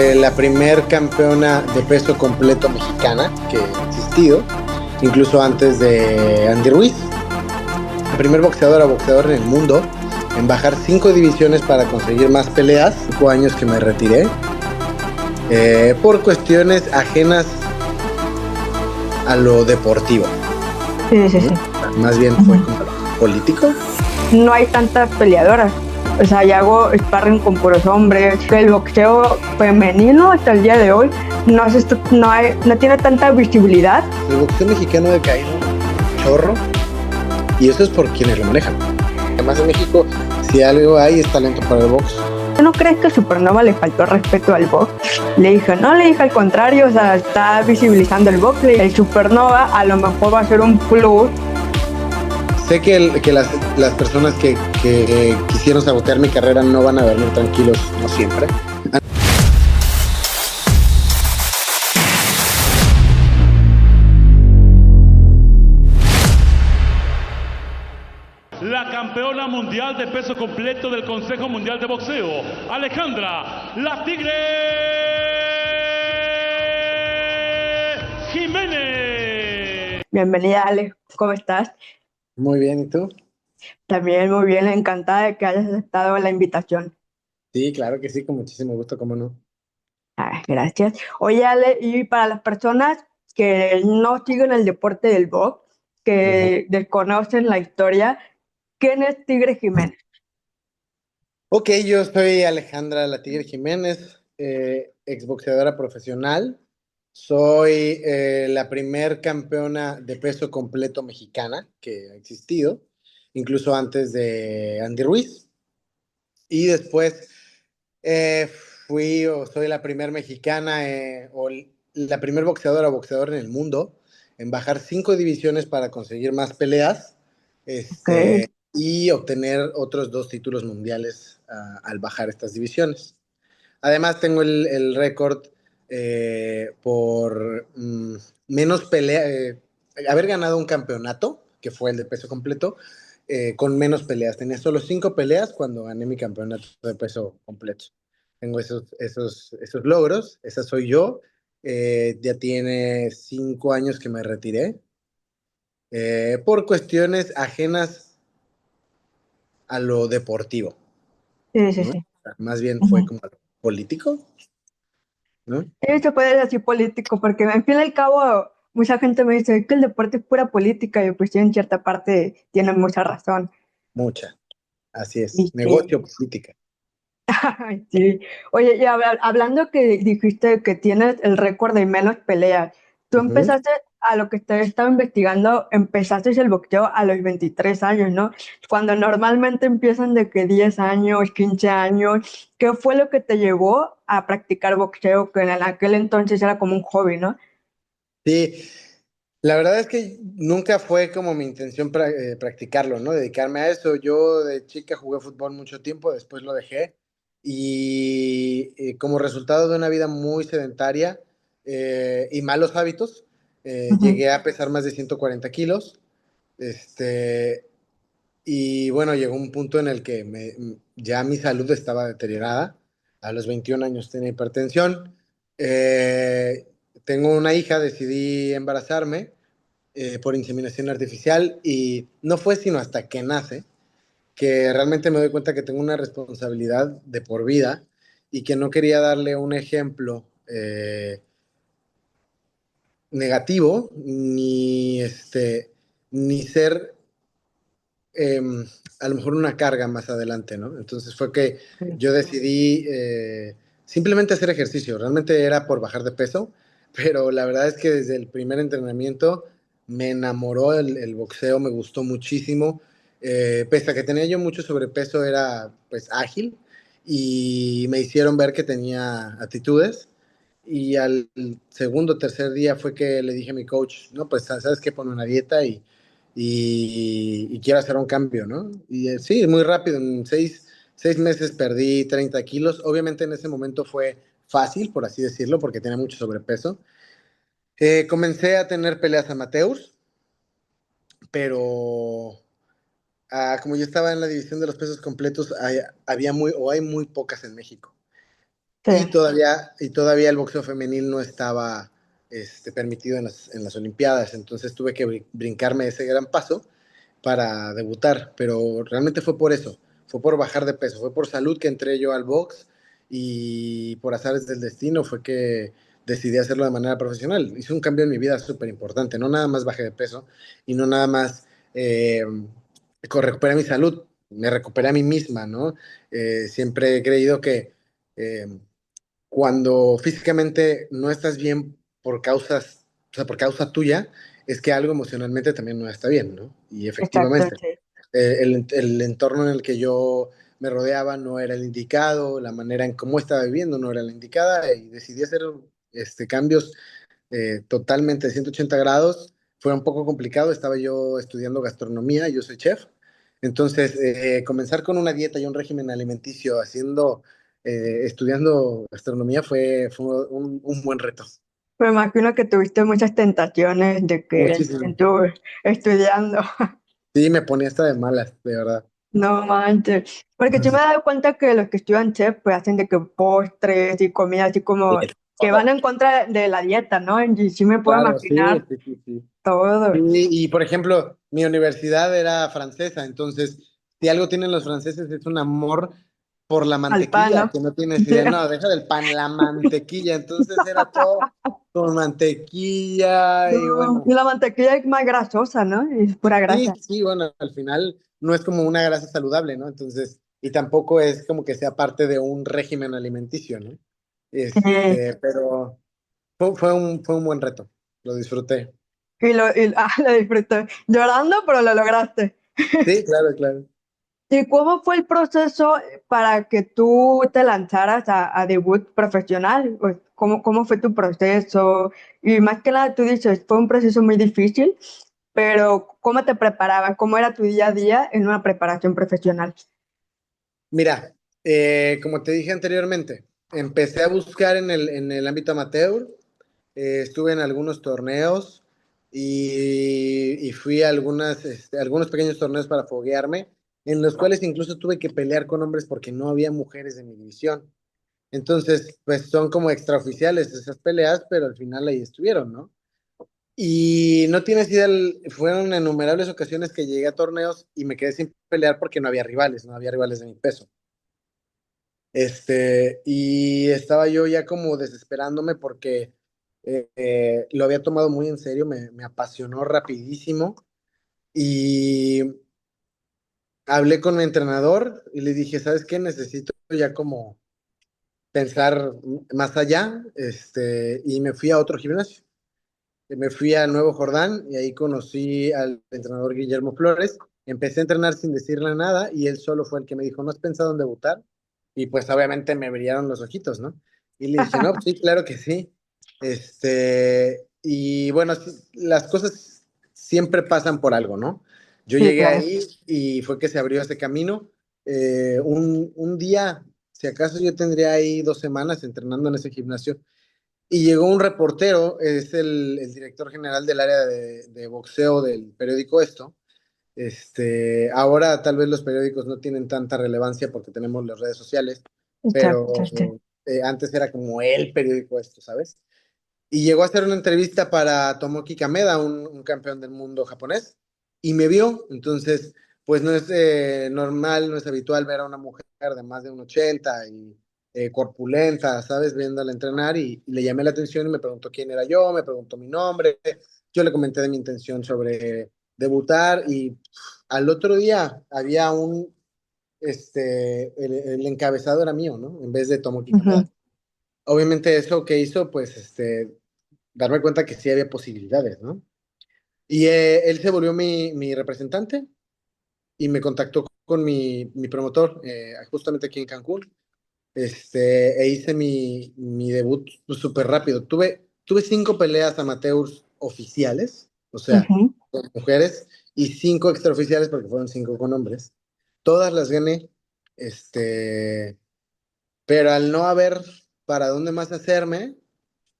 La primer campeona de peso completo mexicana que ha existido, incluso antes de Andy Ruiz. La primer boxeador en el mundo en bajar 5 divisiones para conseguir más peleas. 5 años que me retiré por cuestiones ajenas a lo deportivo. Sí. Más bien fue como político. No hay tantas peleadoras. O sea, yo hago sparring con puros hombres. El boxeo femenino hasta el día de hoy no tiene tanta visibilidad. El boxeo mexicano ha decaído un chorro, y eso es por quienes lo manejan. Además, en México, si algo hay, es talento para el box. ¿No crees que Supernova le faltó respeto al box? Le dije al contrario, o sea, está visibilizando el box. El Supernova a lo mejor va a ser un plus. Sé que las personas que quisieron sabotear mi carrera no van a dormir tranquilos, no siempre. La campeona mundial de peso completo del Consejo Mundial de Boxeo, Alejandra La Tigre Jiménez. Bienvenida, Ale, ¿cómo estás? Muy bien, ¿y tú? También muy bien, encantada de que hayas aceptado la invitación. Sí, claro que sí, con muchísimo gusto, cómo no. Gracias. Oye, Ale, y para las personas que no siguen el deporte del box, Uh-huh. que desconocen la historia, ¿quién es Tigre Jiménez? Ok, yo soy Alejandra La Tigre Jiménez, exboxeadora profesional. Soy la primer campeona de peso completo mexicana que ha existido, incluso antes de Andy Ruiz. Y después eh, fui o soy la primer mexicana o la primer boxeador en el mundo en bajar 5 divisiones para conseguir más peleas, Ok. y obtener otros 2 títulos mundiales al bajar estas divisiones. Además tengo el récord por menos pelea, haber ganado un campeonato, que fue el de peso completo, con menos peleas. Tenía solo 5 peleas cuando gané mi campeonato de peso completo. Tengo esos logros, esa soy yo. Ya tiene 5 años que me retiré por cuestiones ajenas a lo deportivo, ¿no? Sí. Más bien fue Ujú. como político, ¿no? Se puede decir político, porque al fin y al cabo mucha gente me dice que el deporte es pura política, y pues sí, en cierta parte tienen mucha razón. Mucha, así es. Y sí. Negocio, política. Ay, sí. Oye, y hablando que dijiste que tienes el récord de menos peleas, tú Ujú. empezaste a lo que te estaba investigando, empezaste el boxeo a los 23 años, ¿no? Cuando normalmente empiezan de que 10 años, 15 años. ¿Qué fue lo que te llevó a practicar boxeo, que en aquel entonces era como un hobby, ¿no? Sí, la verdad es que nunca fue como mi intención practicarlo, ¿no? Dedicarme a eso. Yo de chica jugué fútbol mucho tiempo, después lo dejé y como resultado de una vida muy sedentaria y malos hábitos, Ujú. llegué a pesar más de 140 kilos. Este, y bueno, llegó un punto en el que ya mi salud estaba deteriorada. A los 21 años tenía hipertensión. Eh, Tengo una hija, decidí embarazarme por inseminación artificial y no fue sino hasta que nace que realmente me doy cuenta que tengo una responsabilidad de por vida y que no quería darle un ejemplo negativo ni ser eh, a lo mejor una carga más adelante, ¿no? Entonces fue que yo decidí simplemente hacer ejercicio. Realmente era por bajar de peso, pero la verdad es que desde el primer entrenamiento me enamoró el boxeo, me gustó muchísimo. Pese a que tenía yo mucho sobrepeso, era pues ágil y me hicieron ver que tenía actitudes. Y al segundo o tercer día fue que le dije a mi coach, no, pues sabes que pone una dieta y quiero hacer un cambio, ¿no? Y sí, muy rápido, en 6 meses perdí 30 kilos. Obviamente en ese momento fue fácil, por así decirlo, porque tenía mucho sobrepeso. Comencé a tener peleas amateurs, pero como yo estaba en la división de los pesos completos, había muy, o hay muy pocas en México. Sí, y todavía el boxeo femenil no estaba permitido en las Olimpiadas, entonces tuve que brincarme ese gran paso para debutar, pero realmente fue por eso, fue por bajar de peso, fue por salud que entré yo al box y por azares del destino fue que decidí hacerlo de manera profesional. Hice un cambio en mi vida súper importante, no nada más bajé de peso y no nada más eh, recuperé mi salud, me recuperé a mí misma, ¿no? Siempre he creído que eh, cuando físicamente no estás bien por causas, o sea, por causa tuya, es que algo emocionalmente también no está bien, ¿no? Y exacto, efectivamente, sí. el entorno en el que yo me rodeaba no era el indicado, la manera en cómo estaba viviendo no era la indicada, y decidí hacer cambios totalmente de 180 grados. Fue un poco complicado, estaba yo estudiando gastronomía, yo soy chef, entonces comenzar con una dieta y un régimen alimenticio estudiando gastronomía fue un buen reto. Me imagino que tuviste muchas tentaciones de que Muchísimo. en tu estudiando. Sí, me ponía hasta de malas, de verdad. No manches. Porque sí me he dado cuenta que los que estudian chef pues hacen de que postres y comida así como De que van todo. en contra de la dieta, ¿no? Y sí me puedo Claro, sí, imaginar sí, sí, sí. todo. Y, por ejemplo, mi universidad era francesa, entonces, si algo tienen los franceses es un amor por la Al pan, mantequilla, ¿no? que no tienes idea, no, deja del pan, la mantequilla, entonces era todo con mantequilla y No, bueno, y la mantequilla es más grasosa, ¿no? Es pura sí, grasa. sí, bueno, al final no es como una grasa saludable, ¿no? Entonces, y tampoco es como que sea parte de un régimen alimenticio, ¿no? Sí. Pero fue un buen reto, lo disfruté. Lo disfruté. Llorando, pero lo lograste. Sí, claro, claro. ¿Y cómo fue el proceso para que tú te lanzaras a debut profesional? Pues, ¿cómo fue tu proceso? Y más que nada, tú dices, fue un proceso muy difícil, pero ¿cómo te preparabas? ¿Cómo era tu día a día en una preparación profesional? Mira, como te dije anteriormente, empecé a buscar en el ámbito amateur, estuve en algunos torneos y fui a algunos pequeños torneos para foguearme, en los cuales incluso tuve que pelear con hombres porque no había mujeres en mi división. Entonces, pues son como extraoficiales esas peleas, pero al final ahí estuvieron, ¿no? Y no tienes idea, fueron innumerables ocasiones que llegué a torneos y me quedé sin pelear porque no había rivales de mi peso. Y estaba yo ya como desesperándome porque lo había tomado muy en serio, me apasionó rapidísimo y hablé con mi entrenador y le dije, ¿sabes qué? Necesito ya como pensar más allá, y me fui a otro gimnasio. Me fui a Nuevo Jordán y ahí conocí al entrenador Guillermo Flores. Empecé a entrenar sin decirle nada y él solo fue el que me dijo, ¿no has pensado en debutar? Y pues obviamente me brillaron los ojitos, ¿no? Y le dije, no, pues sí, claro que sí. Y bueno, sí, las cosas siempre pasan por algo, ¿no? Yo Sí, llegué claro. ahí y fue que se abrió ese camino. Un día, si acaso yo tendría ahí 2 semanas entrenando en ese gimnasio, y llegó un reportero, es el director general del área de boxeo del periódico Esto. Ahora tal vez los periódicos no tienen tanta relevancia porque tenemos las redes sociales, pero Exacto, sí. antes era como el periódico Esto, ¿sabes? Y llegó a hacer una entrevista para Tomoki Kameda, un campeón del mundo japonés, y me vio. Entonces, pues no es normal, no es habitual ver a una mujer de más de un 80 y corpulenta, ¿sabes? Viéndola entrenar, y le llamé la atención y me preguntó quién era yo, me preguntó mi nombre, yo le comenté de mi intención sobre debutar, y al otro día había el encabezado era mío, ¿no? En vez de Tomoki Ujú. Kameda. Obviamente eso que hizo, pues, darme cuenta que sí había posibilidades, ¿no? Y él se volvió mi representante y me contactó con mi promotor, justamente aquí en Cancún, e hice mi debut súper rápido. Tuve 5 peleas amateurs oficiales, o sea, Ujú. con mujeres, y 5 extraoficiales porque fueron 5 con hombres. Todas las gané, pero al no haber para dónde más hacerme,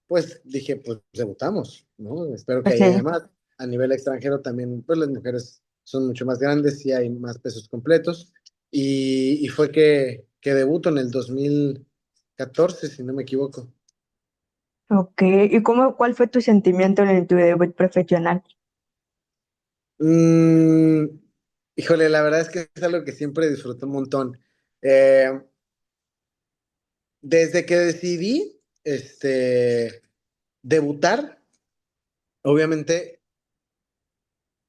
pues dije, pues debutamos, ¿no? Espero que haya Sí. más. A nivel extranjero también, pues las mujeres son mucho más grandes y hay más pesos completos. Y fue que debuto en el 14, si no me equivoco. Ok, ¿y cuál fue tu sentimiento en tu debut profesional? Mm, híjole, la verdad es que es algo que siempre disfruté un montón. Eh, desde que decidí debutar, obviamente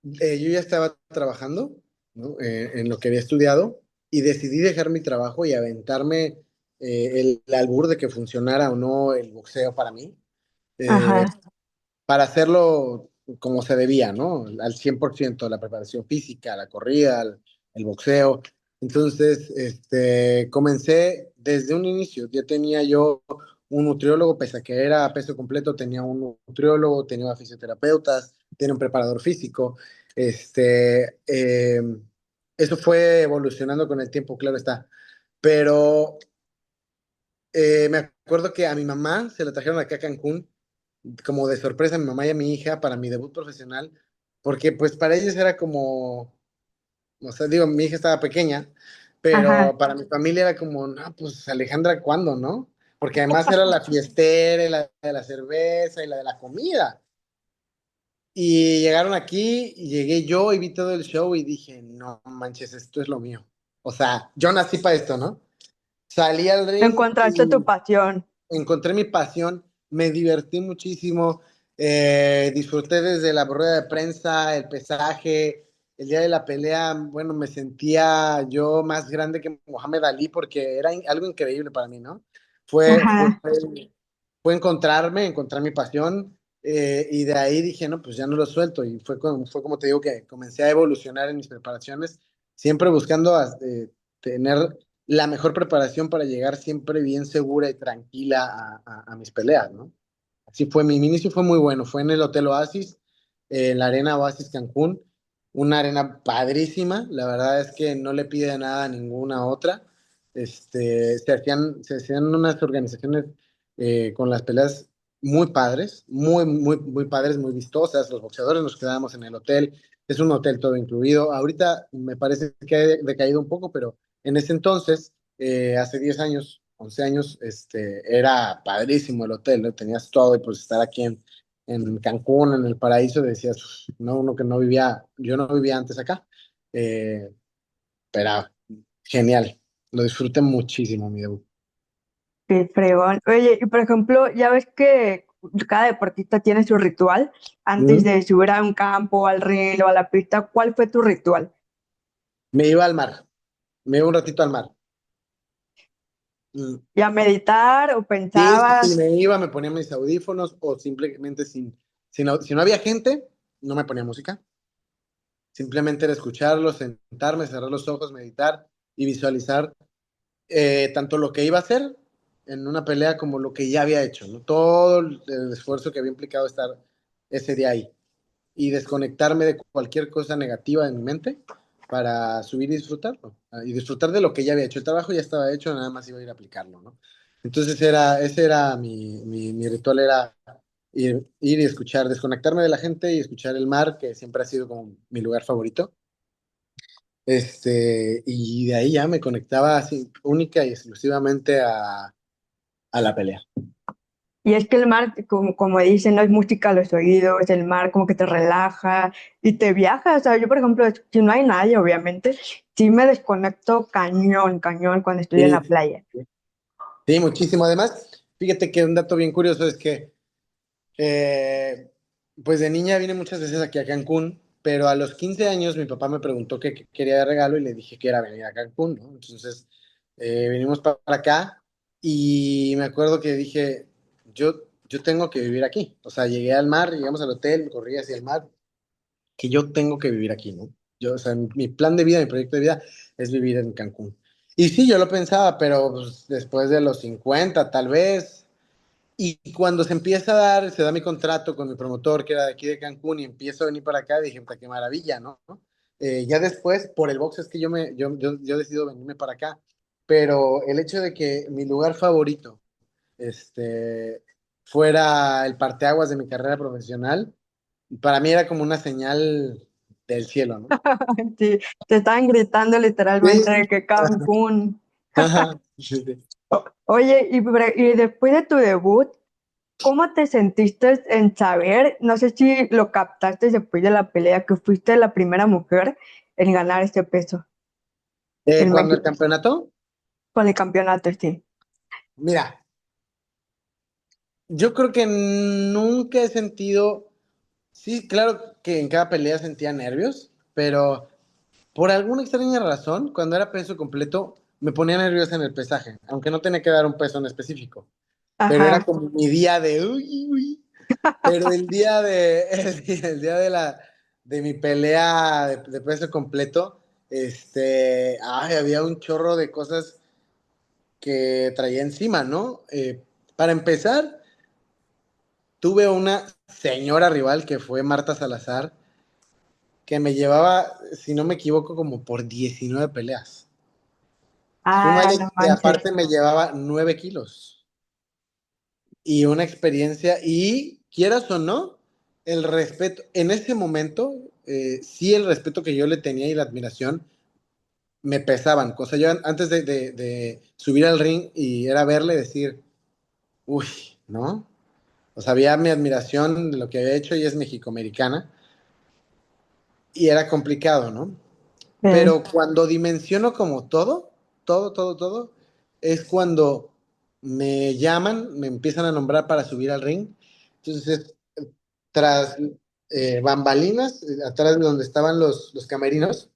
yo ya estaba trabajando, ¿no? En lo que había estudiado y decidí dejar mi trabajo y aventarme el albur de que funcionara o no el boxeo para mí. Eh, Ajá. para hacerlo como se debía, ¿no? Al 100%, la preparación física, la corrida, el boxeo. Entonces, comencé desde un inicio. Ya tenía yo un nutriólogo, pese a que era peso completo, tenía un nutriólogo, tenía fisioterapeutas, tenía un preparador físico. Este, eh, eso fue evolucionando con el tiempo, claro está. Pero me acuerdo que a mi mamá se la trajeron acá a Cancún como de sorpresa a mi mamá y a mi hija para mi debut profesional, porque pues para ellos era como, o sea, digo, mi hija estaba pequeña, Ajá. pero para mi familia era como, no, pues Alejandra, ¿cuándo, no? Porque además era la fiestera, y la de la cerveza y la de la comida. Y llegaron aquí, y llegué yo y vi todo el show y dije, no manches, esto es lo mío. O sea, yo nací para esto, ¿no? Salí al ring Encontraste tu y pasión. encontré mi pasión, me divertí muchísimo, disfruté desde la rueda de prensa, el pesaje, el día de la pelea, bueno, me sentía yo más grande que Mohamed Ali porque era algo increíble para mí, ¿no? Fue, fue, Ajá. fue encontrar mi pasión y de ahí dije, no, pues ya no lo suelto y fue como te digo que comencé a evolucionar en mis preparaciones, siempre buscando tener la mejor preparación para llegar siempre bien segura y tranquila a mis peleas, ¿no? Así fue, mi inicio fue muy bueno, fue en el Hotel Oasis, en la Arena Oasis Cancún, una arena padrísima, la verdad es que no le pide nada a ninguna otra. Se hacían unas organizaciones con las peleas muy padres, muy padres, muy vistosas. Los boxeadores nos quedábamos en el hotel, es un hotel todo incluido. Ahorita me parece que ha decaído un poco, pero en ese entonces, hace 10 años, 11 años, era padrísimo el hotel, ¿no? Tenías todo y pues estar aquí en Cancún, en el paraíso, decías, "Uf, no, uno que no vivía, yo no vivía antes acá, eh, pero genial, lo disfruté muchísimo mi debut. Qué fregón. Oye, y por ejemplo, ya ves que cada deportista tiene su ritual antes Mm. de subir a un campo, al ring o a la pista. ¿Cuál fue tu ritual? Me iba al mar, me iba un ratito al mar. Mm. ¿Y a meditar o Sí, sí, sí, pensabas? me iba, me ponía mis audífonos o simplemente si no había gente, no me ponía música. Simplemente era escucharlo, sentarme, cerrar los ojos, meditar y visualizar tanto lo que iba a hacer en una pelea como lo que ya había hecho, ¿no? Todo el esfuerzo que había implicado estar ese día ahí y desconectarme de cualquier cosa negativa en mi mente para subir y disfrutarlo. Y disfrutar de lo que ya había hecho. El trabajo ya estaba hecho, nada más iba a ir a aplicarlo, ¿no? Entonces ese era mi ritual, era ir y escuchar, desconectarme de la gente y escuchar el mar, que siempre ha sido como mi lugar favorito. Y de ahí ya me conectaba así, única y exclusivamente a la pelea. Y es que el mar, como dicen, no es música a los oídos, el mar como que te relaja y te viaja. O sea, yo, por ejemplo, si no hay nadie, obviamente, sí me desconecto cañón, cañón cuando estoy en la Sí, playa. sí, muchísimo. Además, fíjate que un dato bien curioso es que, eh, pues de niña vine muchas veces aquí a Cancún, pero a los 15 años mi papá me preguntó qué quería de regalo y le dije que era venir a Cancún, ¿no? Entonces, vinimos para acá y me acuerdo que dije, yo tengo que vivir aquí. O sea, llegué al mar, llegamos al hotel, corrí hacia el mar, que yo tengo que vivir aquí, ¿no? Yo, o sea, mi plan de vida, mi proyecto de vida es vivir en Cancún. Y sí, yo lo pensaba, pero pues, después de los 50 tal vez. Y cuando se da mi contrato con mi promotor, que era de aquí de Cancún, y empiezo a venir para acá, dije, puta, qué maravilla, ¿no? Ya después, por el box es que yo decido venirme para acá. Pero el hecho de que mi lugar favorito fuera el parteaguas de mi carrera profesional, para mí era como una señal del cielo, ¿no? Sí, te estaban gritando literalmente Sí, de que Cancún. ajá, sí, sí. Oye, y después de tu debut, ¿cómo te sentiste en saber, no sé si lo captaste después de la pelea, que fuiste la primera mujer en ganar este peso en Cuando el México campeonato, con el campeonato, sí? mira, yo creo que nunca he sentido, sí, claro que en cada pelea sentía nervios, pero por alguna extraña razón, cuando era peso completo, me ponía nerviosa en el pesaje, aunque no tenía que dar un peso en específico, pero era Ajá. como mi día de, uy, uy. Pero el día de, el día de de mi pelea de peso completo, ay, había un chorro de cosas que traía encima, ¿no? Para empezar, tuve una señora rival que fue Marta Salazar, que me llevaba, si no me equivoco, como por 19 peleas. Ah, Súmale no que manches. aparte me llevaba 9 kilos y una experiencia, y quieras o no, el respeto, en ese momento, sí el respeto que yo le tenía y la admiración me pesaban. O sea, yo antes de subir al ring y era verle decir, uy, ¿no? O sea, había mi admiración de lo que había hecho y es mexicoamericana y era complicado, ¿no? Sí. Pero cuando dimensiono como todo, es cuando me llaman, me empiezan a nombrar para subir al ring. Entonces, tras bambalinas, atrás de donde estaban los camerinos,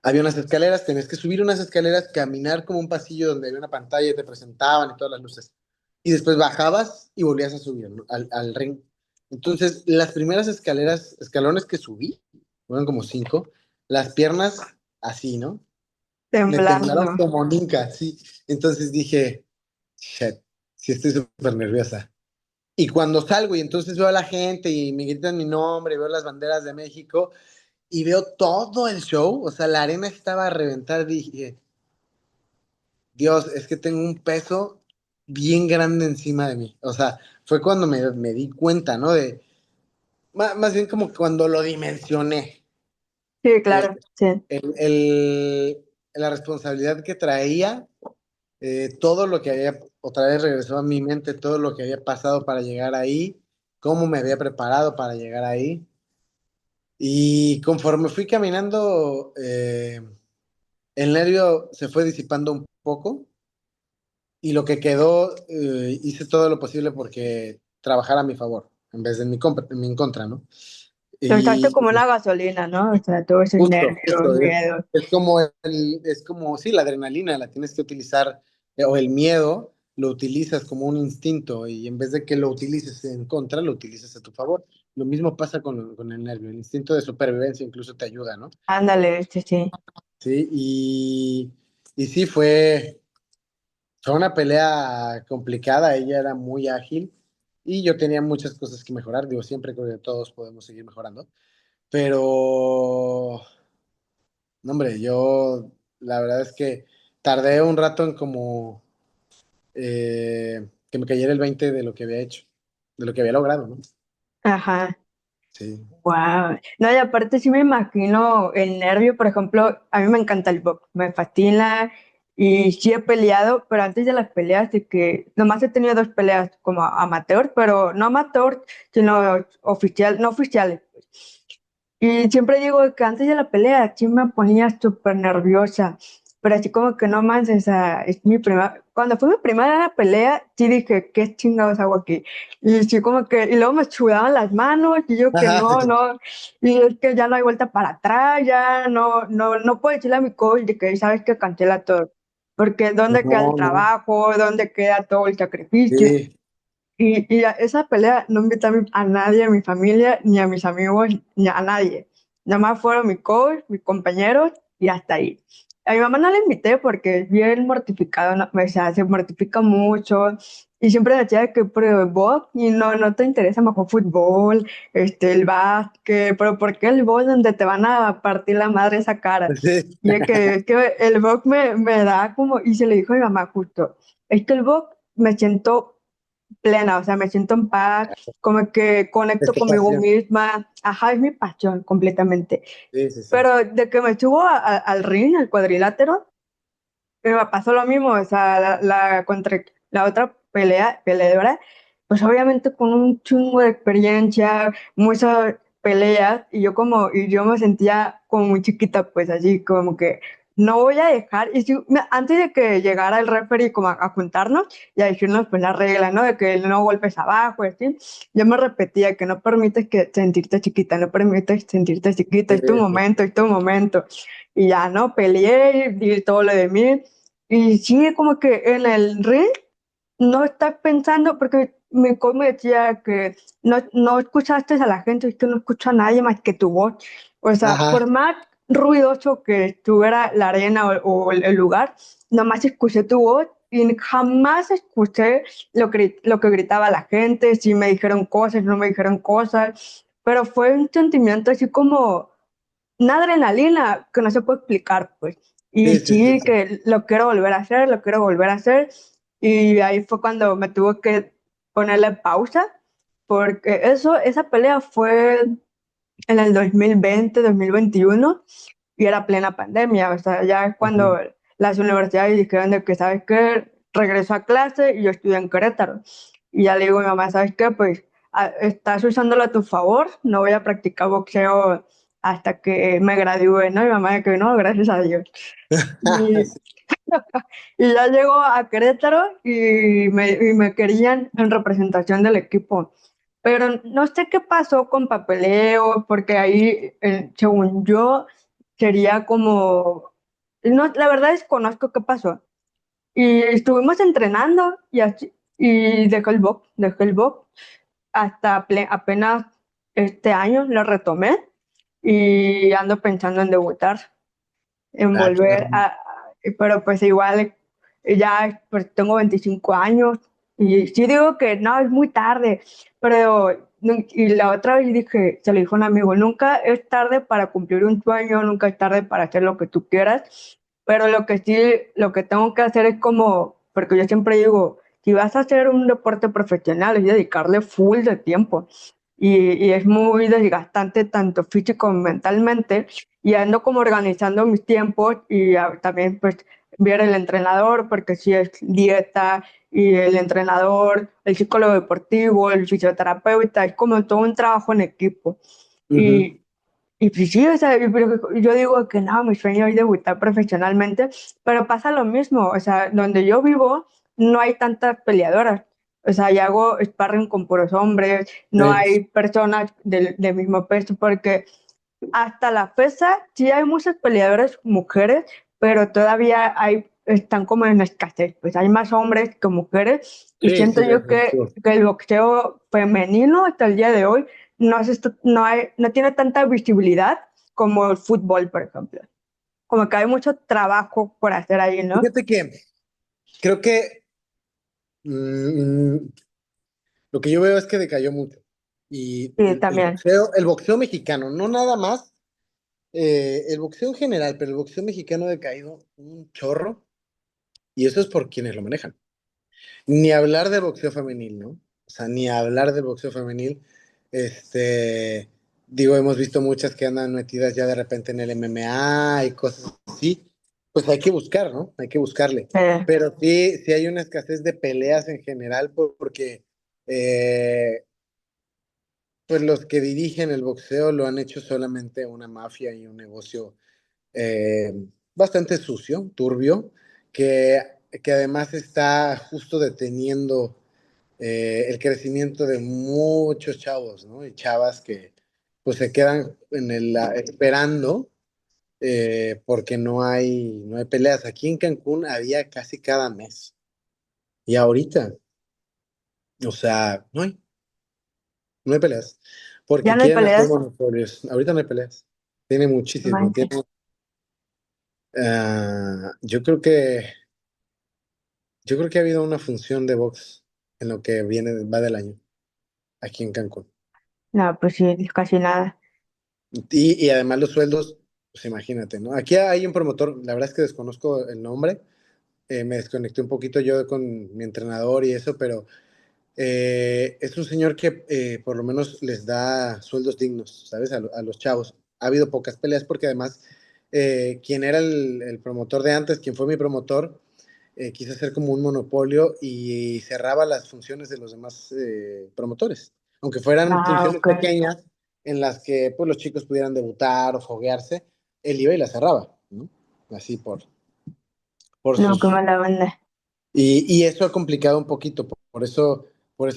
había unas escaleras, tenías que subir unas escaleras, caminar como un pasillo donde había una pantalla y te presentaban y todas las luces. Y después bajabas y volvías a subir, ¿no? Al ring. Entonces, las primeras escalones que subí, fueron como 5, las piernas así, ¿no? Me Temblando. temblaron como nunca, sí. Entonces dije, shit, sí estoy súper nerviosa. Y cuando salgo y entonces veo a la gente y me gritan mi nombre, veo las banderas de México y veo todo el show, o sea, la arena estaba a reventar, dije, Dios, es que tengo un peso bien grande encima de mí. O sea, fue cuando me di cuenta, ¿no? Más bien como cuando lo dimensioné. Sí, Eh, claro, sí. la responsabilidad que traía, todo lo que había, otra vez regresó a mi mente, todo lo que había pasado para llegar ahí, cómo me había preparado para llegar ahí. Y conforme fui caminando, el nervio se fue disipando un poco y lo que quedó, hice todo lo posible porque trabajara a mi favor, en vez de en mi contra, ¿no? Te usaste Y como una gasolina, ¿no? O sea, todos esos nervios, justo, miedos. es como, sí, la adrenalina la tienes que utilizar, o el miedo lo utilizas como un instinto y en vez de que lo utilices en contra, lo utilizas a tu favor. Lo mismo pasa con el nervio, el instinto de supervivencia incluso te ayuda, ¿no? Ándale, sí, sí. Sí, y sí, fue una pelea complicada, ella era muy ágil y yo tenía muchas cosas que mejorar, digo, siempre creo que todos podemos seguir mejorando, pero, no, hombre, yo la verdad es que tardé un rato en como que me cayera el 20 de lo que había hecho, de lo que había logrado, ¿no? Ajá. Sí. Wow. No, y aparte sí me imagino el nervio, por ejemplo, a mí me encanta el box, me fascina y sí he peleado, pero antes de las peleas de que nomás he tenido dos peleas como amateur, pero no amateur, sino oficial, no oficiales. Y siempre digo que antes de la pelea sí me ponía súper nerviosa, pero así como que no más, o sea, es mi primera, cuando fue mi primera pelea, sí dije, ¿qué chingados hago aquí? Y sí como que, y luego me sudaban las manos, y yo que Ajá, no, no, y es que ya no hay vuelta para atrás, ya no puedo decirle a mi coach de que sabes que cancela todo, porque ¿dónde queda el no, no, trabajo? ¿Dónde queda todo el sacrificio? sí, Y a esa pelea no invité a nadie, a mi familia, ni a mis amigos, ni a nadie. Nada más fueron mi coach, mis compañeros y hasta ahí. A mi mamá no la invité porque es bien mortificado, ¿no? O sea, se mortifica mucho y siempre decía que pero vos y no te interesa mejor fútbol, el básquet, pero ¿por qué el box donde te van a partir la madre esa cara? sí, Y es que el box me da como, y se le dijo a mi mamá justo, es que el box me siento plena, o sea, me siento en paz, como que es conecto tu conmigo pasión, misma, ajá, es mi pasión completamente. sí, sí, sí. Pero de que me subo al ring, al cuadrilátero, me pasó lo mismo, o sea, contra la otra peleadora, pues obviamente con un chungo de experiencia, muchas peleas, y yo me sentía como muy chiquita, pues así como que no voy a dejar, y antes de que llegara el referee como a juntarnos y a decirnos pues la regla, ¿no? De que no golpes abajo, y así, yo me repetía que no permites que sentirte chiquita, no permites sentirte chiquita, es tu momento, es tu momento. Y ya, ¿no? Peleé, di todo lo de mí. Y sí, como que en el ring no estás pensando, porque mi coach me decía que no escuchaste a la gente, es que no escucha a nadie más que tu voz. O sea, Ajá, por más ruidoso que estuviera la arena o el lugar, nomás escuché tu voz y jamás escuché lo que gritaba la gente, si me dijeron cosas, no me dijeron cosas, pero fue un sentimiento así como una adrenalina que no se puede explicar, pues. Y sí, sí, sí, sí, sí. que lo quiero volver a hacer, lo quiero volver a hacer. Y ahí fue cuando me tuve que ponerle pausa, porque esa pelea fue en el 2020, 2021, y era plena pandemia. O sea, ya es cuando Ujú. las universidades dijeron de que, ¿sabes qué? Regreso a clase y yo estudio en Querétaro. Y ya le digo a mi mamá, ¿sabes qué? Pues estás usándolo a tu favor, no voy a practicar boxeo hasta que me gradúe, ¿no? Y mi mamá de que no, gracias a Dios. Y, y ya llego a Querétaro y me querían en representación del equipo. Pero no sé qué pasó con papeleo, porque ahí, según yo, sería como... No, la verdad desconozco qué pasó. Y estuvimos entrenando y dejé el box hasta apenas este año lo retomé y ando pensando en debutar, en Ah, volver pero pues igual ya pues tengo 25 años y sí digo que no, es muy tarde, pero y la otra vez dije, se lo dijo un amigo, nunca es tarde para cumplir un sueño, nunca es tarde para hacer lo que tú quieras, pero lo que sí, lo que tengo que hacer es como, porque yo siempre digo, si vas a hacer un deporte profesional es dedicarle full de tiempo. Y es muy desgastante tanto físico como mentalmente y ando como organizando mis tiempos y también pues ver el entrenador, porque si es dieta y el entrenador, el psicólogo deportivo, el fisioterapeuta, es como todo un trabajo en equipo. ujú. Y pues sí, o sea, pero yo digo que no, mi sueño es debutar profesionalmente, pero pasa lo mismo, o sea, donde yo vivo no hay tantas peleadoras. O sea, y hago sparring con puros hombres, no Sí, hay personas del mismo peso, porque hasta la fecha sí hay muchas peleadoras mujeres, pero todavía están como en escasez. Pues hay más hombres que mujeres y sí, siento sí, yo definitivo. que el boxeo femenino hasta el día de hoy no tiene tanta visibilidad como el fútbol, por ejemplo. Como que hay mucho trabajo por hacer ahí, ¿no? Fíjate que creo que mm, lo que yo veo es que decayó mucho. Y Sí, también. el boxeo mexicano, no nada más, el boxeo en general, pero el boxeo mexicano ha decaído un chorro, y eso es por quienes lo manejan. Ni hablar del boxeo femenil, ¿no? O sea, ni hablar del boxeo femenil. Este, digo, hemos visto muchas que andan metidas ya de repente en el MMA y cosas así. Pues hay que buscar, ¿no? Hay que buscarle. eh, Pero sí, sí hay una escasez de peleas en general porque eh, pues los que dirigen el boxeo lo han hecho solamente una mafia y un negocio eh, bastante sucio, turbio, que, que además está justo deteniendo el crecimiento de muchos chavos, ¿no? Y chavas que pues se quedan esperando porque no hay peleas. Aquí en Cancún había casi cada mes. Y ahorita, o sea, no hay peleas. ya Porque no hay quieren hacer peleas. monopolios. Ahorita no hay peleas. Tiene No muchísimo. manches. Yo creo que ha habido una función de box en lo que va del año, aquí en Cancún. No, pues sí, casi nada. Y además los sueldos, pues imagínate, ¿no? Aquí hay un promotor, la verdad es que desconozco el nombre, me desconecté un poquito yo con mi entrenador y eso, pero es un señor que por lo menos les da sueldos dignos, ¿sabes? A los chavos. Ha habido pocas peleas porque además quien era el promotor de antes, quien fue mi promotor, quiso hacer como un monopolio y cerraba las funciones de los demás promotores, aunque fueran Ah, funciones ok. pequeñas en las que pues, los chicos pudieran debutar o foguearse, él iba y las cerraba, ¿no? Así por No, que sus... me la vende. Y eso ha complicado un poquito, por eso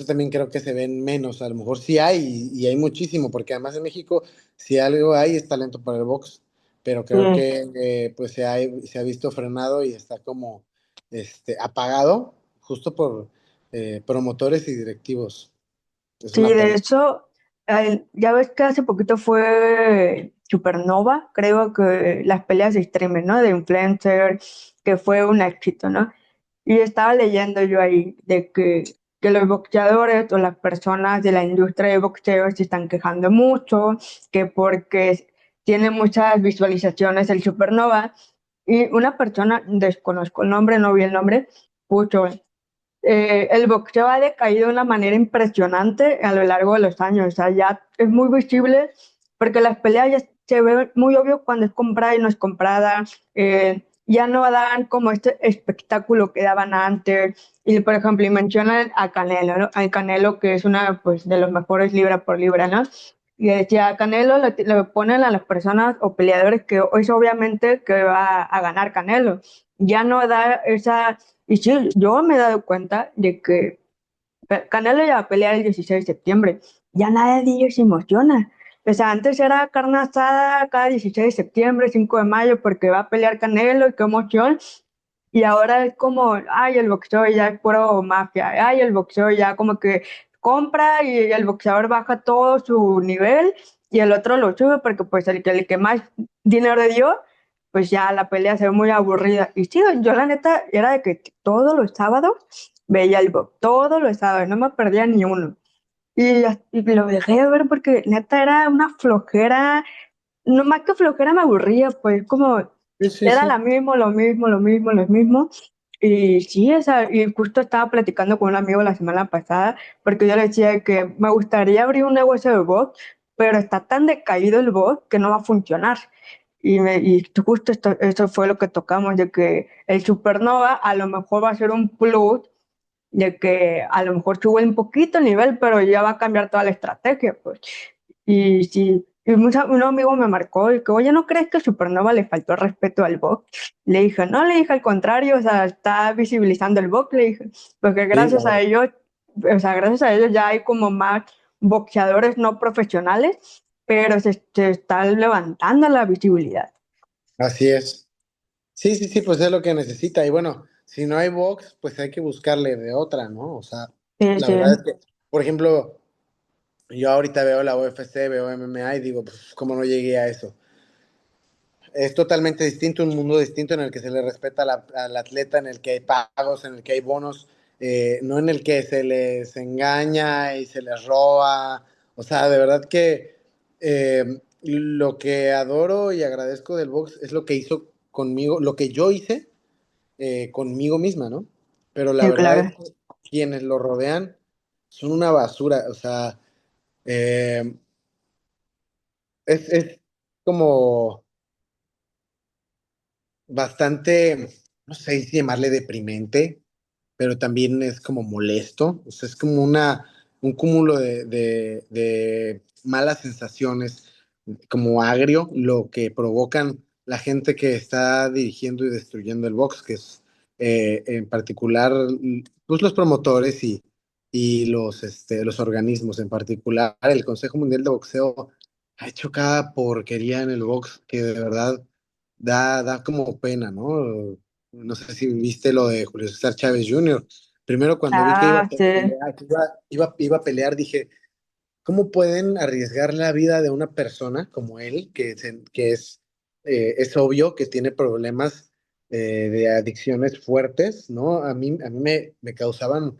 también creo que se ven menos, a lo mejor sí hay, y hay muchísimo, porque además en México, si algo hay, es talento para el box, pero creo Sí. que pues se ha visto frenado y está como apagado, justo por promotores y directivos. Es Sí, una de pena. hecho, ya ves que hace poquito fue Supernova, creo que las peleas de streamer, ¿no? De influencer, que fue un éxito, ¿no? Y estaba leyendo yo ahí de que los boxeadores o las personas de la industria de boxeo se están quejando mucho, que porque tiene muchas visualizaciones el Supernova. Y una persona, desconozco el nombre, no vi el nombre, puso, el boxeo ha decaído de una manera impresionante a lo largo de los años. O sea, ya es muy visible porque las peleas ya se ve muy obvio cuando es comprada y no es comprada. Ya no dan como este espectáculo que daban antes. Y por ejemplo, y mencionan a Canelo, ¿no? A Canelo, que es una pues, de los mejores libra por libra, ¿no? Y decía, a Canelo le ponen a las personas o peleadores que es obviamente que va a ganar Canelo. Ya no da esa y sí, yo me he dado cuenta de que Canelo ya va a pelear el 16 de septiembre. Ya nadie de ellos se emociona. O sea, antes era carne asada cada 16 de septiembre, 5 de mayo, porque va a pelear Canelo y qué emoción. Y ahora es como, ay, el boxeo ya es puro mafia. Ay, el boxeo ya como que compra y el boxeador baja todo su nivel y el otro lo sube porque pues el que más dinero dio, pues ya la pelea se ve muy aburrida. Y sí, yo la neta era de que todos los sábados veía el box, todos los sábados, no me perdía ni uno. Y lo dejé de ver porque neta era una flojera, no más que flojera me aburría, pues como Sí, sí, era sí. la mismo, lo mismo, lo mismo, lo mismo. Y sí, y justo estaba platicando con un amigo la semana pasada, porque yo le decía que me gustaría abrir un negocio de box, pero está tan decaído el box que no va a funcionar. Y justo esto fue lo que tocamos, de que el Supernova a lo mejor va a ser un plus, de que a lo mejor sube un poquito el nivel, pero ya va a cambiar toda la estrategia, pues. Y sí, un amigo me marcó y que, oye, ¿no crees que a Supernova le faltó respeto al box? Le dije, no, le dije al contrario, o sea, está visibilizando el box, le dije, porque Sí, gracias a ellos, o sea, gracias a ellos ya hay como más boxeadores no profesionales, pero se está levantando la visibilidad. así es. Sí, sí, sí, pues es lo que necesita. Y bueno, si no hay box, pues hay que buscarle de otra, ¿no? O sea, Sí, la sí. verdad es que, por ejemplo, yo ahorita veo la UFC, veo MMA y digo, pues, ¿cómo no llegué a eso? Es totalmente distinto, un mundo distinto en el que se le respeta al atleta, en el que hay pagos, en el que hay bonos, no en el que se les engaña y se les roba. O sea, de verdad que lo que adoro y agradezco del box es lo que hizo conmigo, lo que yo hice conmigo misma, ¿no? Pero la Sí, verdad es claro. que quienes lo rodean son una basura, o sea, eh, es como bastante, no sé si llamarle deprimente, pero también es como molesto, o sea, es como un cúmulo de malas sensaciones, como agrio, lo que provocan la gente que está dirigiendo y destruyendo el box, que es en particular pues, los promotores y los organismos, en particular el Consejo Mundial de Boxeo ha hecho cada porquería en el box que de verdad da como pena, ¿no? No sé si viste lo de Julio César Chávez Jr. Primero cuando vi que iba a Ah, sí. pelear, iba a pelear, dije, ¿cómo pueden arriesgar la vida de una persona como él, es obvio que tiene problemas de adicciones fuertes, ¿no? A mí me causaban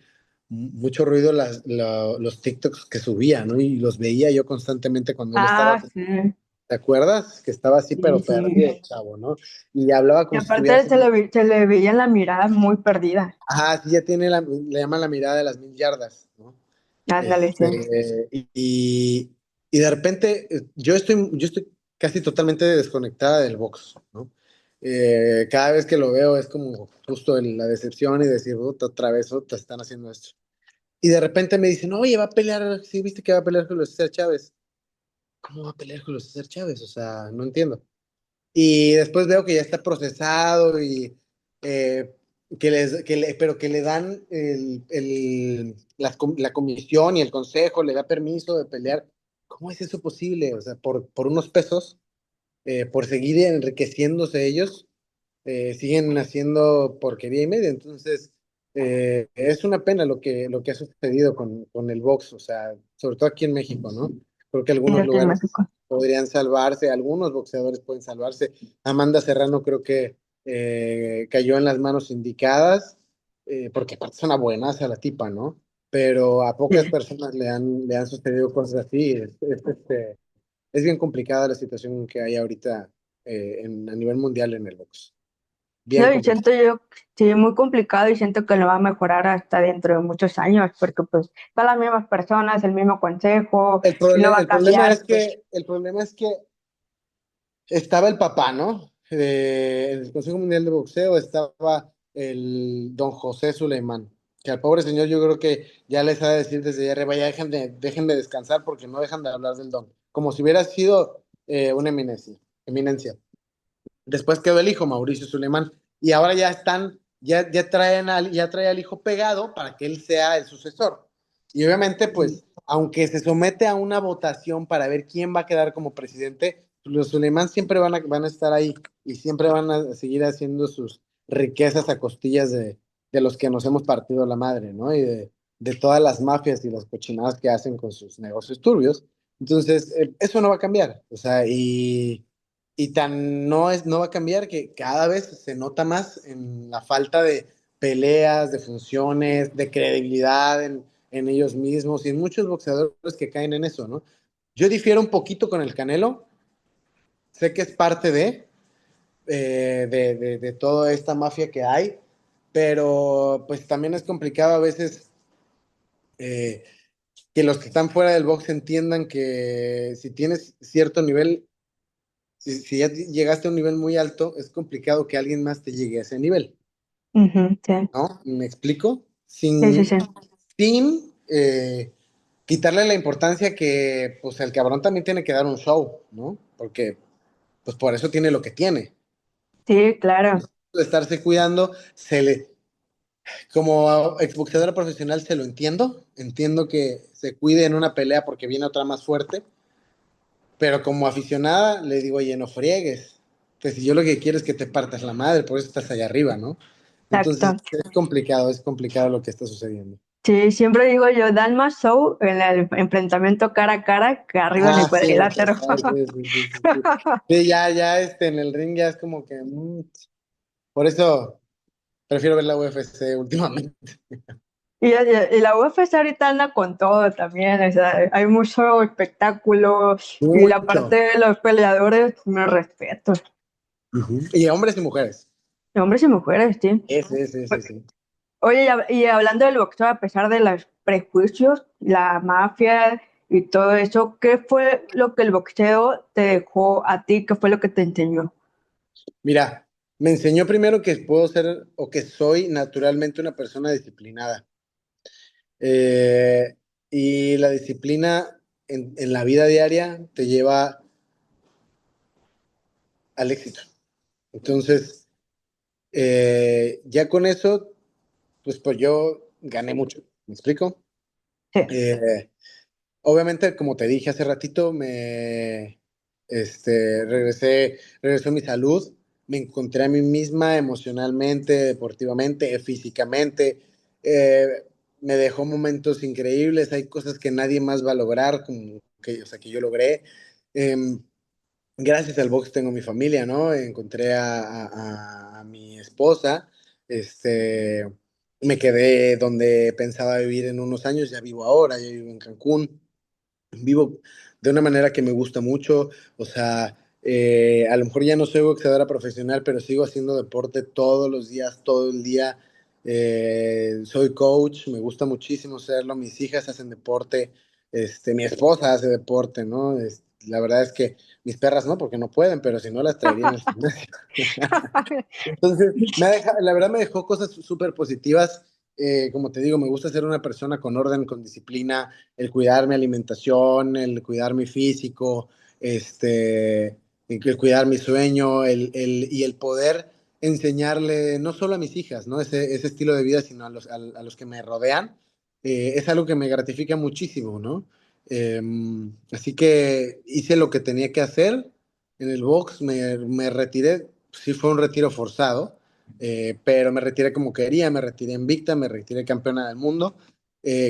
mucho ruido los TikToks que subía, ¿no? Y los veía yo constantemente cuando él estaba. Ah, sí. ¿Te acuerdas? Que estaba así, Sí, pero sí. perdido, chavo, ¿no? Y hablaba Y como si estuviera aparte haciendo. se le veía la mirada muy perdida. Ajá, sí, ya tiene le llaman la mirada de las 1000 yardas, ¿no? Ándale, sí. Y de repente, yo estoy casi totalmente desconectada del box, ¿no? Cada vez que lo veo es como justo la decepción y decir, "Puta, otra vez, te están haciendo esto". Y de repente me dicen, oye, va a pelear, ¿sí viste que va a pelear Julio César Chávez? ¿Cómo va a pelear Julio César Chávez? O sea, no entiendo. Y después veo que ya está procesado y eh, pero que le dan la comisión y el consejo, le da permiso de pelear. ¿Cómo es eso posible? O sea, por unos pesos, por seguir enriqueciéndose ellos, siguen haciendo porquería y media. Entonces, es una pena lo que ha sucedido con el box, o sea, sobre todo aquí en México, ¿no? Creo que Sí, algunos aquí en lugares México. podrían salvarse, algunos boxeadores pueden salvarse. Amanda Serrano creo que cayó en las manos indicadas, porque aparte es una buenaza la tipa, ¿no? Pero a pocas Sí. personas le han sucedido cosas así. Es bien complicada la situación que hay ahorita a nivel mundial en el box. Bien No, y complicado. siento yo, sí, muy complicado y siento que lo va a mejorar hasta dentro de muchos años, porque pues son las mismas personas, el mismo consejo, si no va a cambiar, pues El problema es que estaba el papá, ¿no? En el Consejo Mundial de Boxeo estaba el don José Suleimán, que al pobre señor yo creo que ya les ha de decir desde allá arriba, ya dejen de descansar porque no dejan de hablar del don, como si hubiera sido una eminencia. Después quedó el hijo, Mauricio Suleimán, y ahora ya están, ya trae al hijo pegado para que él sea el sucesor. Y obviamente, pues, aunque se somete a una votación para ver quién va a quedar como presidente, los Suleimán siempre van a estar ahí y siempre van a seguir haciendo sus riquezas a costillas de los que nos hemos partido la madre, ¿no? Y de todas las mafias y las cochinadas que hacen con sus negocios turbios. Entonces, eso no va a cambiar. O sea, y tan no va a cambiar que cada vez se nota más en la falta de peleas, de funciones, de credibilidad en ellos mismos y en muchos boxeadores que caen en eso, ¿no? Yo difiero un poquito con el Canelo, sé que es parte de toda esta mafia que hay, pero pues también es complicado a veces eh, que los que están fuera del box entiendan que si tienes cierto nivel, si ya llegaste a un nivel muy alto, es complicado que alguien más te llegue a ese nivel, ujú, sí, ¿no? ¿Me explico? sí, sí, sí, Sin quitarle la importancia que, pues, el cabrón también tiene que dar un show, ¿no? Porque, pues, por eso tiene lo que tiene. sí, claro, De estarse cuidando, como exboxeadora profesional se lo entiendo que se cuide en una pelea porque viene otra más fuerte, pero como aficionada le digo, oye, no friegues, que si yo lo que quiero es que te partas la madre, por eso estás allá arriba, ¿no? Entonces exacto. es complicado lo que está sucediendo. Sí, siempre digo yo, dan más show en el enfrentamiento cara a cara que arriba en el Ah, sí, cuadrilátero. sí. Sí, ya en el ring ya es como que, por eso prefiero ver la UFC últimamente. Y la UFC ahorita anda con todo también, o sea, hay mucho espectáculo y la parte Mucho. de los peleadores, me respeto, Ujú. Y hombres y mujeres. hombres y mujeres, sí. Sí. Oye, y hablando del boxeo, a pesar de los prejuicios, la mafia y todo eso, ¿qué fue lo que el boxeo te dejó a ti? ¿Qué fue lo que te enseñó? Mira, me enseñó primero que puedo ser o que soy naturalmente una persona disciplinada. Eh, y la disciplina en la vida diaria te lleva al éxito. Entonces, ya con eso, pues yo gané mucho. ¿Me explico? Sí, Eh, Obviamente, como te dije hace ratito, regresó mi salud, me encontré a mí misma emocionalmente, deportivamente, físicamente, eh, me dejó momentos increíbles, hay cosas que nadie más va a lograr, como que, o sea, que yo logré. Em, Gracias al box tengo mi familia, ¿no? Encontré a mi esposa, este, me quedé donde pensaba vivir en unos años, ya vivo ahora, ya vivo en Cancún, vivo de una manera que me gusta mucho, o sea, a lo mejor ya no soy boxeadora profesional, pero sigo haciendo deporte todos los días, todo el día. Soy coach, me gusta muchísimo hacerlo, mis hijas hacen deporte, mi esposa hace deporte, ¿no? la verdad es que mis perras no, porque no pueden, pero si no las traerían al gimnasio. Entonces, la verdad me dejó cosas súper positivas. Como te digo, me gusta ser una persona con orden, con disciplina, el cuidar mi alimentación, el cuidar mi físico, el cuidar mi sueño, y el poder enseñarle no solo a mis hijas, ¿no? Ese estilo de vida, sino a los que me rodean. Es algo que me gratifica muchísimo, ¿no? Eh, Así que hice lo que tenía que hacer en el box, me retiré, sí fue un retiro forzado, pero me retiré como quería, me retiré invicta, me retiré campeona del mundo,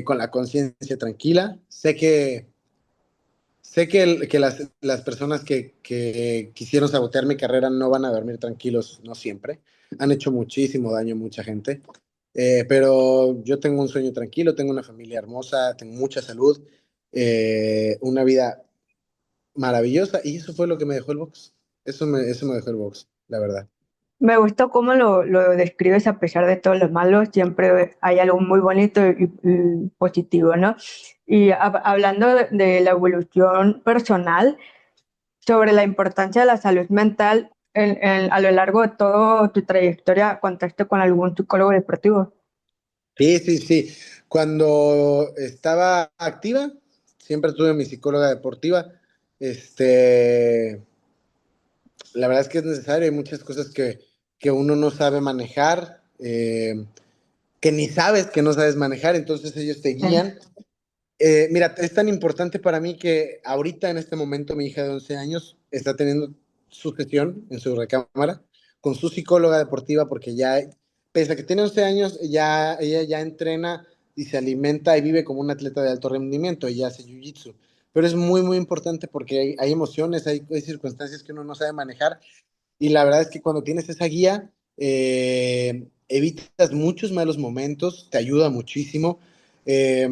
con la conciencia tranquila. Sé que las personas que quisieron sabotear mi carrera no van a dormir tranquilos, no siempre. Han hecho muchísimo daño a mucha gente. Pero yo tengo un sueño tranquilo, tengo una familia hermosa, tengo mucha salud, una vida maravillosa, y eso fue lo que me dejó el box. Eso me dejó el box, la verdad. Me gustó cómo lo describes a pesar de todo lo malo, siempre hay algo muy bonito y positivo, ¿no? Y hablando de la evolución personal, sobre la importancia de la salud mental a lo largo de toda tu trayectoria, ¿contaste con algún psicólogo deportivo? Sí, sí, sí. Cuando estaba activa, siempre tuve mi psicóloga deportiva. Este, la verdad es que es necesario, hay muchas cosas que uno no sabe manejar, que ni sabes que no sabes manejar, entonces ellos te Sí. guían. Mira, es tan importante para mí que ahorita en este momento mi hija de 11 años está teniendo su gestión en su recámara con su psicóloga deportiva, porque ya, pese a que tiene 11 años, ella ya entrena y se alimenta y vive como un atleta de alto rendimiento, ella hace jiu-jitsu. Pero es muy, muy importante porque hay emociones, hay circunstancias que uno no sabe manejar, y la verdad es que cuando tienes esa guía, evitas muchos malos momentos, te ayuda muchísimo, eh,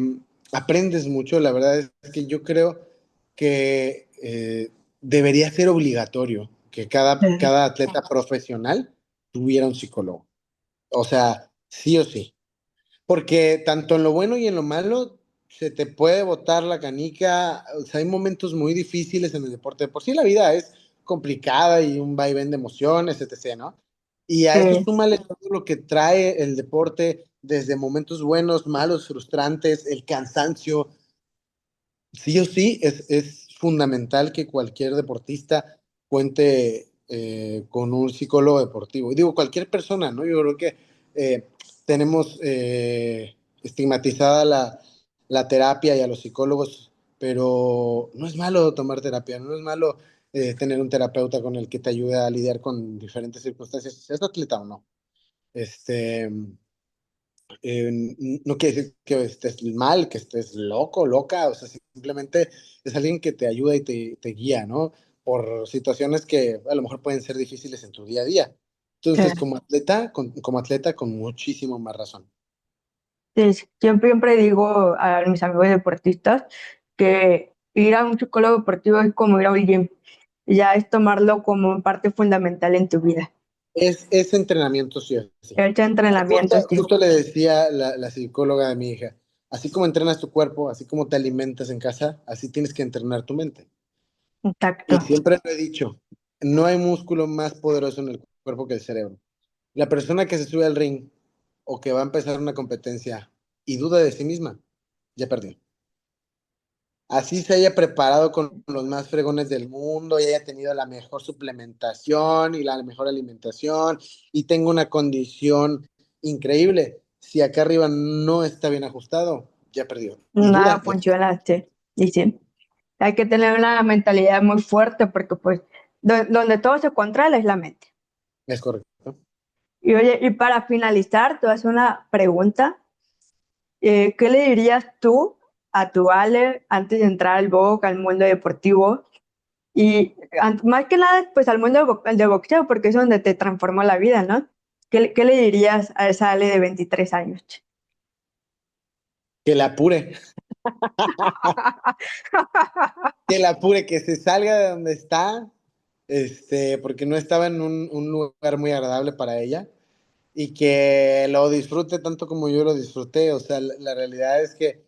aprendes mucho. La verdad es que yo creo que debería ser obligatorio que Sí. cada atleta profesional tuviera un psicólogo. O sea, sí o sí. Porque tanto en lo bueno y en lo malo se te puede botar la canica. O sea, hay momentos muy difíciles en el deporte. De por sí la vida es complicada y un vaivén de emociones, etc., ¿no? Y a eso Sí. súmale todo lo que trae el deporte, desde momentos buenos, malos, frustrantes, el cansancio. Sí o sí, es fundamental que cualquier deportista cuente con un psicólogo deportivo. Y digo, cualquier persona, ¿no? Yo creo que tenemos estigmatizada la terapia y a los psicólogos, pero no es malo tomar terapia, no es malo tener un terapeuta con el que te ayude a lidiar con diferentes circunstancias, seas atleta o no. Este, no quiere decir que estés mal, que estés loco, loca, o sea, simplemente es alguien que te ayuda y te guía, ¿no? Por situaciones que a lo mejor pueden ser difíciles en tu día a día. Entonces, Sí. como atleta, con muchísimo más razón. Sí, siempre digo a mis amigos deportistas que ir a un psicólogo deportivo es como ir a un gym, ya es tomarlo como parte fundamental en tu vida. Es entrenamiento, sí o sí. Este Justo, entrenamiento, sí. justo le decía la psicóloga de mi hija, así como entrenas tu cuerpo, así como te alimentas en casa, así tienes que entrenar tu mente. Exacto. Y siempre lo he dicho, no hay músculo más poderoso en el cuerpo que el cerebro. La persona que se sube al ring o que va a empezar una competencia y duda de sí misma, ya perdió. Así se haya preparado con los más fregones del mundo y haya tenido la mejor suplementación y la mejor alimentación y tenga una condición increíble. Si acá arriba no está bien ajustado, ya perdió. Y Nada duda, ya funciona, sí. Y sí, hay que tener una mentalidad muy fuerte porque pues donde todo se controla es la mente. es correcto. Y oye, y para finalizar, te voy a hacer una pregunta. ¿Qué le dirías tú a tu Ale antes de entrar al box, al mundo deportivo? Y más que nada, pues al mundo de boxeo, porque es donde te transformó la vida, ¿no? ¿Qué le dirías a esa Ale de 23 años? Que la apure, que la apure, que se salga de donde está, porque no estaba en un lugar muy agradable para ella, y que lo disfrute tanto como yo lo disfruté. O sea, la realidad es que,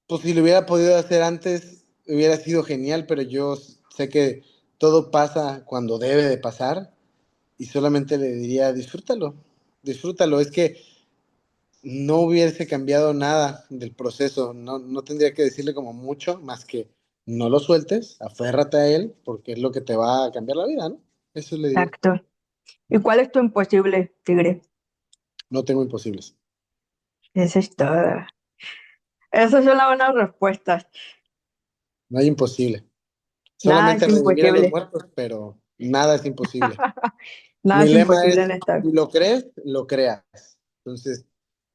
pues si lo hubiera podido hacer antes, hubiera sido genial, pero yo sé que todo pasa cuando debe de pasar y solamente le diría, disfrútalo, disfrútalo. Es que no hubiese cambiado nada del proceso, no tendría que decirle como mucho, más que no lo sueltes, aférrate a él, porque es lo que te va a cambiar la vida, ¿no? Eso le diría. Exacto. ¿Y cuál es tu imposible, Tigre? No tengo imposibles. Eso es todo. Esas son las buenas respuestas. No hay imposible. Nada es Solamente revivir a los imposible. muertos, pero nada es imposible. Nada Mi es lema imposible es, en esta vida. si lo crees, lo creas. Entonces,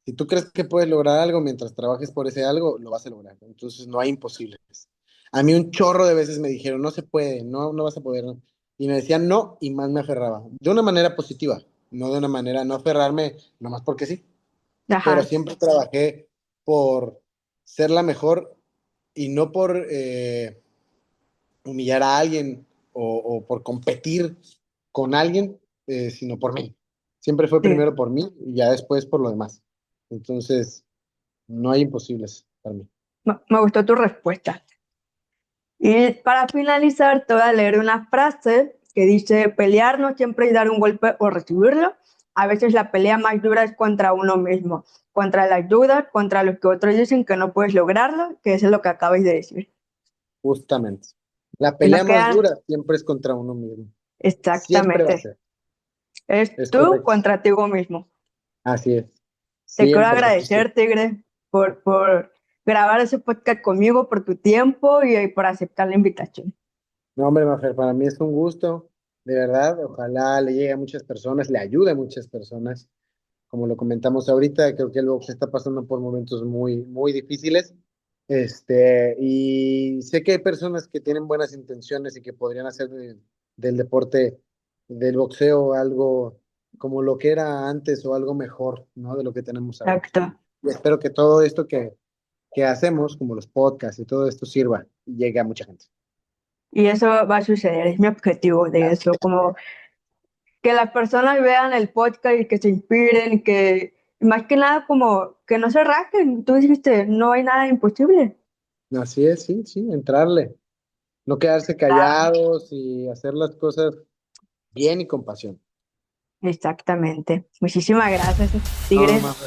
si tú crees que puedes lograr algo mientras trabajes por ese algo, lo vas a lograr. Entonces, no hay imposibles. A mí un chorro de veces me dijeron, no se puede, no vas a poder. Y me decían no, y más me aferraba. De una manera positiva, no de una manera, no aferrarme nomás porque sí. Pero Ajá, siempre trabajé por ser la mejor y no por humillar a alguien o por competir con alguien, sino por mí. Siempre fue sí. primero por mí y ya después por lo demás. Entonces, no hay imposibles para mí. Me gustó tu respuesta. Y para finalizar, te voy a leer una frase que dice, pelear no siempre es dar un golpe o recibirlo. A veces la pelea más dura es contra uno mismo, contra las dudas, contra los que otros dicen que no puedes lograrlo, que eso es lo que acabas de decir. Justamente. La Y nos pelea más quedan dura siempre es contra uno mismo. Siempre va a exactamente, ser. es Es tú correcto. contra ti mismo. Así es. Te quiero 100%. agradecer, Tigre, por grabar ese podcast conmigo, por tu tiempo y por aceptar la invitación. No, hombre, Mafer, para mí es un gusto, de verdad. Ojalá le llegue a muchas personas, le ayude a muchas personas. Como lo comentamos ahorita, creo que el box está pasando por momentos muy difíciles. Y sé que hay personas que tienen buenas intenciones y que podrían hacer del deporte, del boxeo, algo como lo que era antes o algo mejor, ¿no? De lo que tenemos ahora. Exacto. Y espero que todo esto que hacemos, como los podcasts y todo esto, sirva y llegue a mucha gente. Y eso va a suceder, es mi objetivo de eso, como que las personas vean el podcast y que se inspiren, y que más que nada como que no se rajen. Tú dijiste, no hay nada imposible. Así es, sí, sí, entrarle. No quedarse Claro. callados y hacer las cosas bien y con pasión. Exactamente. Muchísimas gracias, No, Tigre. más,